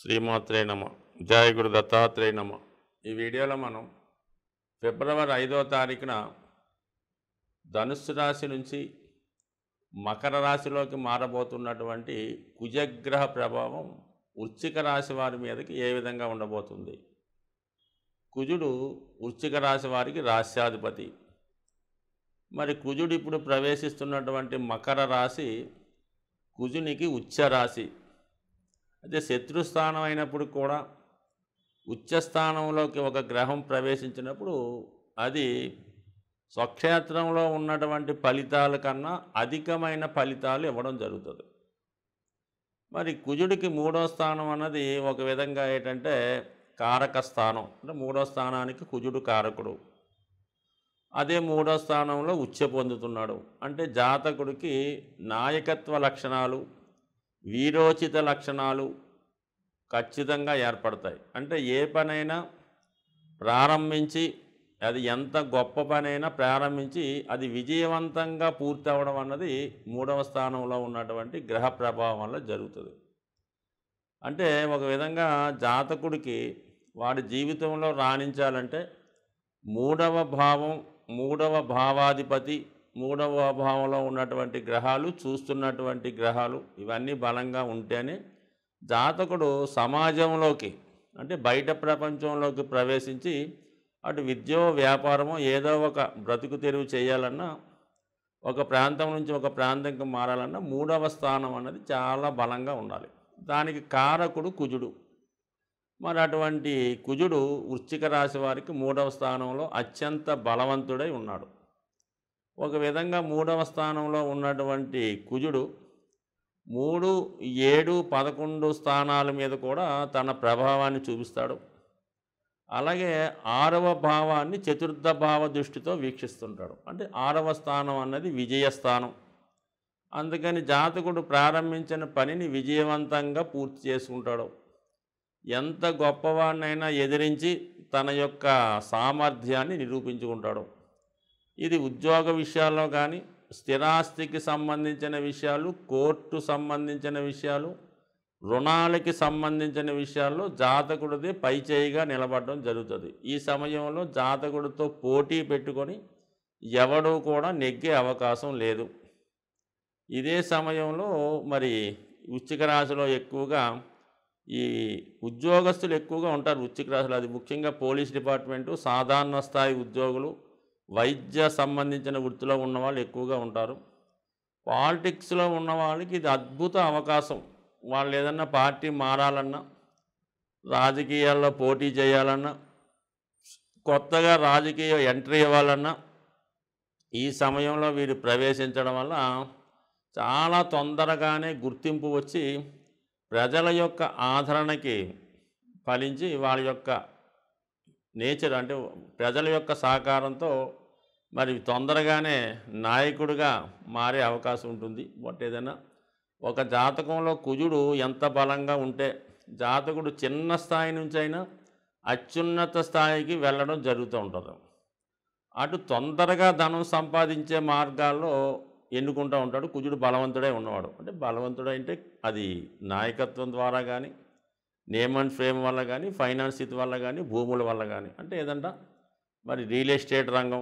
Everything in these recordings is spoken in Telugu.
శ్రీమాత్రే నమ. జయ గురు దత్తాత్రేయ నమ. ఈ వీడియోలో మనం ఫిబ్రవరి 5వ తారీఖున ధనుస్సు రాశి నుంచి మకర రాశిలోకి మారబోతున్నటువంటి కుజగ్రహ ప్రభావం వృశ్చిక రాశి వారి మీదకి ఏ విధంగా ఉండబోతుంది. కుజుడు వృశ్చిక రాశి వారికి రాశ్యాధిపతి. మరి కుజుడు ఇప్పుడు ప్రవేశిస్తున్నటువంటి మకర రాశి కుజునికి ఉచ్చ రాశి. అయితే శత్రుస్థానం అయినప్పుడు కూడా ఉచ్చస్థానంలోకి ఒక గ్రహం ప్రవేశించినప్పుడు అది స్వక్షేత్రంలో ఉన్నటువంటి ఫలితాల కన్నా అధికమైన ఫలితాలు ఇవ్వడం జరుగుతుంది. మరి కుజుడికి మూడో స్థానం అన్నది ఒక విధంగా ఏంటంటే కారక స్థానం, అంటే మూడో స్థానానికి కుజుడు కారకుడు. అదే మూడో స్థానంలో ఉచ్చ పొందుతున్నాడు. అంటే జాతకుడికి నాయకత్వ లక్షణాలు, వీరోచిత లక్షణాలు ఖచ్చితంగా ఏర్పడతాయి. అంటే ఏ పనైనా ప్రారంభించి అది ఎంత గొప్ప పనైనా ప్రారంభించి అది విజయవంతంగా పూర్తి అవ్వడం అన్నది మూడవ స్థానంలో ఉన్నటువంటి గ్రహ ప్రభావం వల్ల జరుగుతుంది. అంటే ఒక విధంగా జాతకుడికి వాడి జీవితంలో రాణించాలంటే మూడవ భావాధిపతి, మూడవ భావంలో ఉన్నటువంటి గ్రహాలు, చూస్తున్నటువంటి గ్రహాలు ఇవన్నీ బలంగా ఉంటేనే జాతకుడు సమాజంలోకి, అంటే బయట ప్రపంచంలోకి ప్రవేశించి అటు విద్యో వ్యాపారమో ఏదో ఒక బ్రతుకు తెరువు చేయాలన్నా, ఒక ప్రాంతం నుంచి ఒక ప్రాంతంకి మారాలన్నా మూడవ స్థానం అన్నది చాలా బలంగా ఉండాలి. దానికి కారకుడు కుజుడు. మరి అటువంటి కుజుడు వృశ్చిక రాశి వారికి మూడవ స్థానంలో అత్యంత బలవంతుడై ఉన్నాడు. ఒక విధంగా మూడవ స్థానంలో ఉన్నటువంటి కుజుడు 3, 7, 11 స్థానాల మీద కూడా తన ప్రభావాన్ని చూపిస్తాడు. అలాగే 6వ భావాన్ని చతుర్థ భావ దృష్టితో వీక్షిస్తుంటాడు. అంటే 6వ స్థానం అన్నది విజయస్థానం. అందుకని జాతకుడు ప్రారంభించిన పనిని విజయవంతంగా పూర్తి చేసుకుంటాడు. ఎంత గొప్పవాడినైనా ఎదిరించి తన యొక్క సామర్థ్యాన్ని నిరూపించుకుంటాడు. ఇది ఉద్యోగ విషయాల్లో కానీ, స్థిరాస్తికి సంబంధించిన విషయాలు, కోర్టు సంబంధించిన విషయాలు, రుణాలకి సంబంధించిన విషయాల్లో జాతకుడిది పైచేయిగా నిలబడడం జరుగుతుంది. ఈ సమయంలో జాతకుడితో పోటీ పెట్టుకొని ఎవడూ కూడా నెగ్గే అవకాశం లేదు. ఇదే సమయంలో మరి వృశ్చిక రాశిలో ఎక్కువగా ఈ ఉద్యోగస్తులు ఎక్కువగా ఉంటారు. వృశ్చిక రాశిలో అది ముఖ్యంగా పోలీస్ డిపార్ట్మెంటు, సాధారణ స్థాయి ఉద్యోగులు, వైద్య సంబంధించిన వృత్తిలో ఉన్నవాళ్ళు ఎక్కువగా ఉంటారు. పాలిటిక్స్లో ఉన్న వాళ్ళకి ఇది అద్భుత అవకాశం. వాళ్ళు ఏదన్నా పార్టీ మారాలన్నా, రాజకీయాల్లో పోటీ చేయాలన్నా, కొత్తగా రాజకీయ ఎంట్రీ ఇవ్వాలన్నా ఈ సమయంలో వీరు ప్రవేశించడం వల్ల చాలా తొందరగానే గుర్తింపు వచ్చి ప్రజల యొక్క ఆదరణకి ఫలించి వాళ్ళ యొక్క నేచర్, అంటే ప్రజల యొక్క సహకారంతో మరి తొందరగానే నాయకుడిగా మారే అవకాశం ఉంటుంది. బట్ ఏదైనా ఒక జాతకంలో కుజుడు ఎంత బలంగా ఉంటే జాతకుడు చిన్న స్థాయి నుంచి అయినా అత్యున్నత స్థాయికి వెళ్ళడం జరుగుతూ ఉంటుంది. అటు తొందరగా ధనం సంపాదించే మార్గాల్లో ఎన్నుకుంటూ ఉంటాడు కుజుడు బలవంతుడై ఉన్నవాడు. అంటే బలవంతుడై అంటే అది నాయకత్వం ద్వారా కానీ, నేమ్ అండ్ ఫేమ్ వల్ల కానీ, ఫైనాన్స్ స్థితి వల్ల కానీ, భూముల వల్ల కానీ, అంటే ఏదంట మరి రియల్ ఎస్టేట్ రంగం,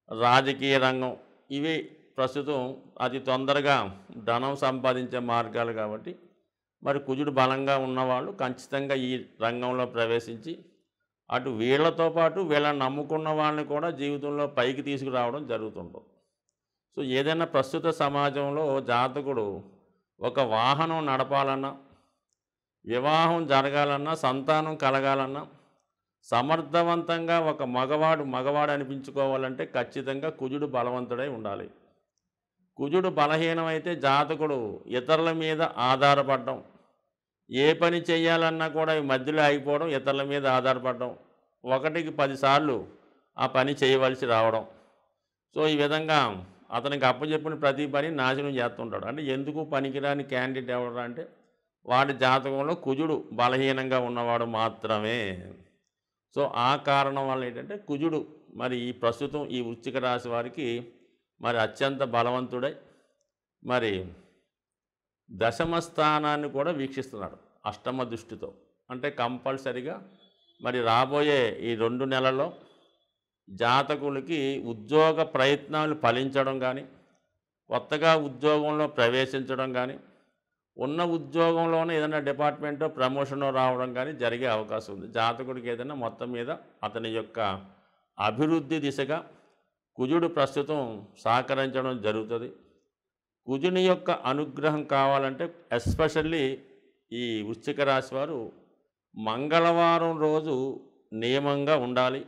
రాజకీయ రంగం ఇవి ప్రస్తుతం అతి తొందరగా ధనం సంపాదించే మార్గాలు. కాబట్టి మరి కుజుడు బలంగా ఉన్నవాళ్ళు ఖచ్చితంగా ఈ రంగంలో ప్రవేశించి అటు వీళ్ళతో పాటు వీళ్ళని నమ్ముకున్న వాళ్ళని కూడా జీవితంలో పైకి తీసుకురావడం జరుగుతుంటుంది. సో ఏదైనా ప్రస్తుత సమాజంలో జాతకుడు ఒక వాహనం నడపాలన్నా, వివాహం జరగాలన్నా, సంతానం కలగాలన్నా, సమర్థవంతంగా ఒక మగవాడు అనిపించుకోవాలంటే ఖచ్చితంగా కుజుడు బలవంతుడై ఉండాలి. కుజుడు బలహీనమైతే జాతకుడు ఇతరుల మీద ఆధారపడడం, ఏ పని చేయాలన్నా కూడా ఈ మధ్యలో ఆగిపోవడం, ఇతరుల మీద ఆధారపడడం, 1కి 10 సార్లు ఆ పని చేయవలసి రావడం. సో ఈ విధంగా అతనికి అప్పచెప్పిన ప్రతి పని నాశనం చేస్తుంటాడు. అంటే ఎందుకు పనికిరాని క్యాండిడేట్ ఎవరు అంటే వాడి జాతకంలో కుజుడు బలహీనంగా ఉన్నవాడు మాత్రమే. సో ఆ కారణం వల్ల ఏంటంటే కుజుడు మరి ఈ ప్రస్తుతం ఈ వృశ్చిక రాశి వారికి మరి అత్యంత బలవంతుడై మరి దశమ స్థానాన్ని కూడా వీక్షిస్తున్నాడు అష్టమ దృష్టితో. అంటే కంపల్సరిగా మరి రాబోయే ఈ 2 నెలల్లో జాతకులకి ఉద్యోగ ప్రయత్నాలు ఫలించడం కానీ, కొత్తగా ఉద్యోగంలో ప్రవేశించడం కానీ, ఉన్న ఉద్యోగంలోనే ఏదైనా డిపార్ట్మెంటో ప్రమోషనో రావడం కానీ జరిగే అవకాశం ఉంది. జాతకుడికి ఏదైనా మొత్తం మీద అతని యొక్క అభివృద్ధి దిశగా కుజుడు ప్రస్తుతం సహకరించడం జరుగుతుంది. కుజుని యొక్క అనుగ్రహం కావాలంటే ఎస్పెషల్లీ ఈ వృశ్చిక రాశి వారు మంగళవారం రోజు నియమంగా ఉండాలి.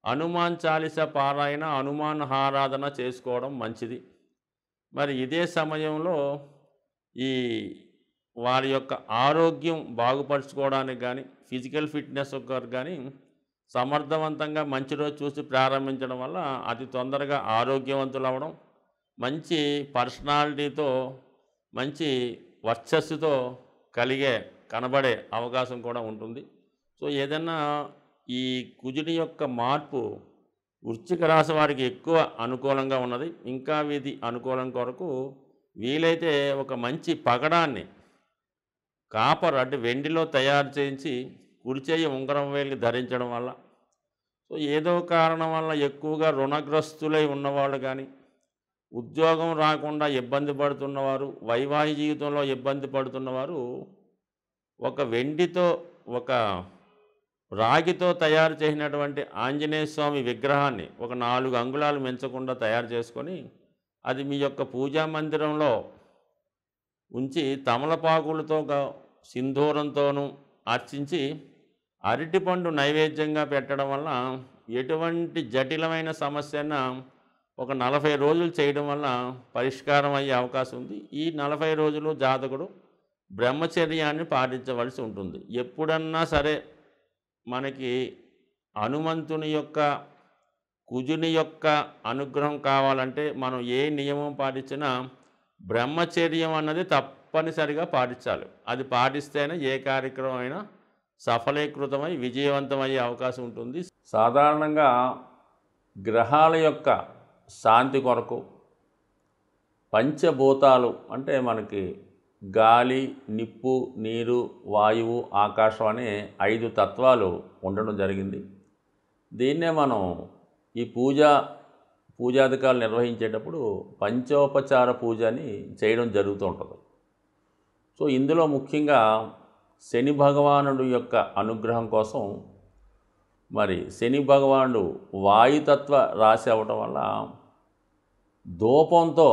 హనుమాన్ చాలీస పారాయణ, హనుమాన్ ఆరాధన చేసుకోవడం మంచిది. మరి ఇదే సమయంలో ఈ వారి యొక్క ఆరోగ్యం బాగుపరుచుకోవడానికి కానీ, ఫిజికల్ ఫిట్నెస్ కానీ సమర్థవంతంగా మంచి రోజు చూసి ప్రారంభించడం వల్ల అతి తొందరగా ఆరోగ్యవంతులు అవ్వడం, మంచి పర్సనాలిటీతో, మంచి వర్చస్సుతో కనబడే అవకాశం కూడా ఉంటుంది. సో ఏదన్నా ఈ కుజుని యొక్క మార్పు వృశ్చిక రాశి వారికి ఎక్కువ అనుకూలంగా ఉన్నది. ఇంకా వీధి అనుకూలం కొరకు వీలైతే ఒక మంచి పగడాన్ని కాపర్ అంటే వెండిలో తయారు చేయించి కుడి చేయి ఉంగరం వేలికి ధరించడం వల్ల, సో ఏదో కారణం వల్ల ఎక్కువగా రుణగ్రస్తులై ఉన్నవాళ్ళు కానీ, ఉద్యోగం రాకుండా ఇబ్బంది పడుతున్నవారు, వైవాహిక జీవితంలో ఇబ్బంది పడుతున్నవారు ఒక వెండితో, ఒక రాగితో తయారు చేసినటువంటి ఆంజనేయ స్వామి విగ్రహాన్ని ఒక 4 అంగుళాలు మించకుండా తయారు చేసుకొని అది మీ యొక్క పూజా మందిరంలో ఉంచి తమలపాకులతో సింధూరంతోనూ అర్చించి అరటిపండు నైవేద్యంగా పెట్టడం వల్ల ఎటువంటి జటిలమైన సమస్యన ఒక 40 రోజులు చేయడం వల్ల పరిష్కారం అయ్యే అవకాశం ఉంది. ఈ 40 రోజులు జాతకుడు బ్రహ్మచర్యాన్ని పాటించవలసి ఉంటుంది. ఎప్పుడన్నా సరే మనకి హనుమంతుని యొక్క, కుజుని యొక్క అనుగ్రహం కావాలంటే మనం ఏ నియమం పాటించినా బ్రహ్మచర్యం అన్నది తప్పనిసరిగా పాటించాలి. అది పాటిస్తేనే ఏ కార్యక్రమం అయినా సఫలీకృతమై విజయవంతమయ్యే అవకాశం ఉంటుంది. సాధారణంగా గ్రహాల యొక్క శాంతి కొరకు పంచభూతాలు అంటే మనకి గాలి, నిప్పు, నీరు, వాయువు, ఆకాశం అనే 5 తత్వాలు ఉండడం జరిగింది. దీన్నే మనం ఈ పూజాధికారులు నిర్వహించేటప్పుడు పంచోపచార పూజ అని చేయడం జరుగుతూ ఉంటుంది. సో ఇందులో ముఖ్యంగా శని భగవానుడు యొక్క అనుగ్రహం కోసం, మరి శని భగవానుడు వాయుతత్వ రాశి అవ్వటం వల్ల ధూపంతో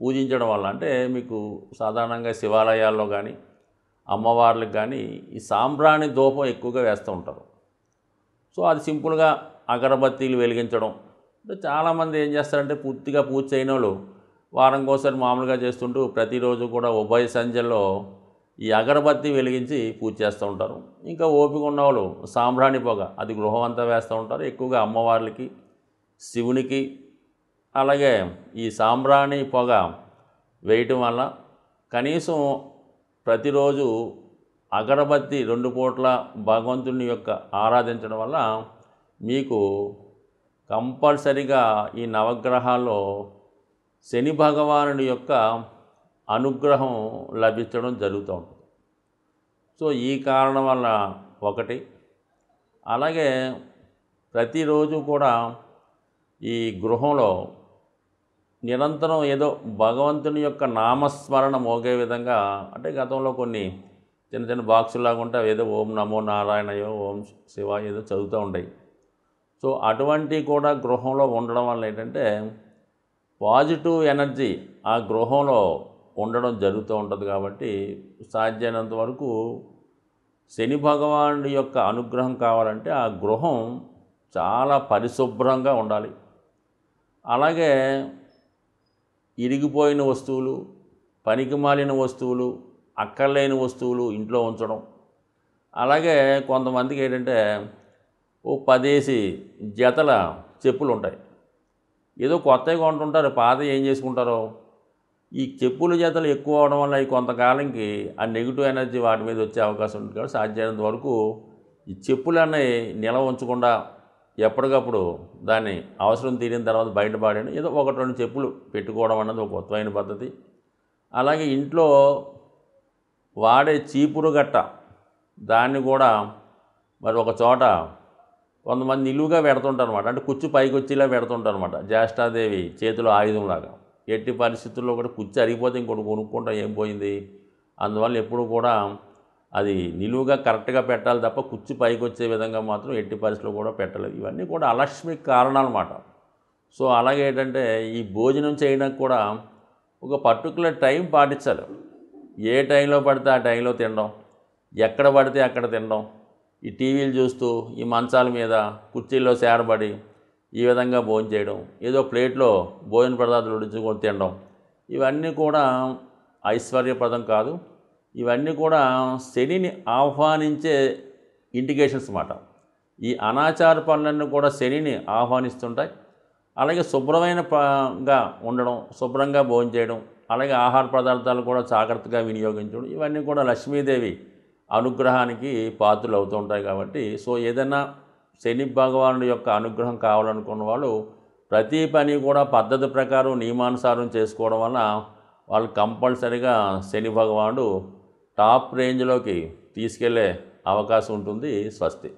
పూజించడం వల్ల, అంటే మీకు సాధారణంగా శివాలయాల్లో కానీ అమ్మవార్లకు కానీ ఈ సాంబ్రాణి ధూపం ఎక్కువగా వేస్తూ ఉంటారు. సో అది సింపుల్గా అగరబత్తీలు వెలిగించడం. అంటే చాలామంది ఏం చేస్తారంటే పూర్తిగా పూజ చేయని వాళ్ళు వారంకోసారి మామూలుగా చేస్తుంటూ ప్రతిరోజు కూడా ఉభయ సంధ్యల్లో ఈ అగరబత్తి వెలిగించి పూజ చేస్తూ ఉంటారు. ఇంకా ఓపిక ఉన్నవాళ్ళు సాంబ్రాణి పొగ అది గృహం అంతా వేస్తూ ఉంటారు. ఎక్కువగా అమ్మవార్లకి, శివునికి, అలాగే ఈ సాంబ్రాణి పొగ వేయటం వల్ల కనీసం ప్రతిరోజు అగరబత్తి 2 పూట్ల భగవంతుని యొక్క ఆరాధించడం వల్ల మీకు కంపల్సరిగా ఈ నవగ్రహాల్లో శని భగవానుడి యొక్క అనుగ్రహం లభించడం జరుగుతూ ఉంటుంది. సో ఈ కారణం వల్ల ఒకటి, అలాగే ప్రతిరోజు కూడా ఈ గృహంలో నిరంతరం ఏదో భగవంతుని యొక్క నామస్మరణ మోగే విధంగా, అంటే గతంలో కొన్ని చిన్న చిన్న బాక్సులాగా ఉంటే ఏదో ఓం నమో నారాయణయో, ఓం శివాయ ఏదో చదువుతూ ఉంటాయి. సో అటువంటి కూడా గృహంలో ఉండడం వల్ల ఏంటంటే పాజిటివ్ ఎనర్జీ ఆ గృహంలో ఉండడం జరుగుతూ ఉంటుంది. కాబట్టి సాధ్యమైనంత వరకు శని భగవానుడి యొక్క అనుగ్రహం కావాలంటే ఆ గృహం చాలా పరిశుభ్రంగా ఉండాలి. అలాగే ఇరిగిపోయిన వస్తువులు, పనికిమాలిన వస్తువులు, అక్కర్లేని వస్తువులు ఇంట్లో ఉంచడం. అలాగే కొంతమందికి ఏంటంటే ఓ 10 జతల చెప్పులు ఉంటాయి, ఏదో కొత్తవి కొంటుంటారు, పాత ఏం చేసుకుంటారో. ఈ చెప్పుల జతలు ఎక్కువ అవడం వల్ల ఈ కొంతకాలంకి ఆ నెగిటివ్ ఎనర్జీ వాటి మీద వచ్చే అవకాశం ఉంటుంది. కాబట్టి సాధ్యమైనంత వరకు ఈ చెప్పులు అన్నవి నిల్వ ఉంచకుండా ఎప్పటికప్పుడు దాన్ని అవసరం తీరిన తర్వాత బయటపడేయండి. ఏదో 1-2 చెప్పులు పెట్టుకోవడం అన్నది ఒక కొత్తమైన పద్ధతి. అలాగే ఇంట్లో వాడే చీపురు గట్ట దాన్ని కూడా మరి ఒక చోట కొంతమంది నిలువుగా పెడుతుంటారు అనమాట, అంటే కుచ్చు పైకి వచ్చేలా పెడుతుంటారు అనమాట, జ్యేష్ఠాదేవి చేతిలో ఆయుధంలాగా. ఎట్టి పరిస్థితుల్లో కూడా కుచ్చు అరిగిపోతే ఇంకోటి కొనుక్కుంటాం, ఏం పోయింది. అందువల్ల ఎప్పుడు కూడా అది నిలువుగా కరెక్ట్గా పెట్టాలి తప్ప కుచ్చు పైకి వచ్చే విధంగా మాత్రం ఎట్టి పరిస్థితుల్లో కూడా పెట్టలేదు. ఇవన్నీ కూడా అలక్ష్మికి కారణాలు అన్నమాట. సో అలాగే ఏంటంటే ఈ భోజనం చేయడానికి కూడా ఒక పర్టికులర్ టైం పాటించాలి. ఏ టైంలో పడితే ఆ టైంలో తినడం, ఎక్కడ పడితే అక్కడ తినడం, ఈ టీవీలు చూస్తూ ఈ మంచాల మీద కుర్చీల్లో సేరబడి ఈ విధంగా భోజనం చేయడం, ఏదో ప్లేట్లో భోజన పదార్థాలు ఉడించుకొని తినడం, ఇవన్నీ కూడా ఐశ్వర్యప్రదం కాదు. ఇవన్నీ కూడా శనిని ఆహ్వానించే ఇండికేషన్స్ అన్నమాట. ఈ అనాచార పనులన్నీ కూడా శనిని ఆహ్వానిస్తుంటాయి. అలాగే శుభ్రమైనగా ఉండడం, శుభ్రంగా భోజనం చేయడం, అలాగే ఆహార పదార్థాలు కూడా జాగ్రత్తగా వినియోగించడం, ఇవన్నీ కూడా లక్ష్మీదేవి అనుగ్రహానికి పాత్రలు అవుతూ ఉంటాయి. కాబట్టి సో ఏదైనా శని భగవానుడి యొక్క అనుగ్రహం కావాలనుకున్న వాళ్ళు ప్రతి పని కూడా పద్ధతి ప్రకారం నియమానుసారం చేసుకోవడం వల్ల వాళ్ళు కంపల్సరీగా శని భగవానుడు టాప్ రేంజ్లోకి తీసుకెళ్లే అవకాశం ఉంటుంది. స్వస్తి.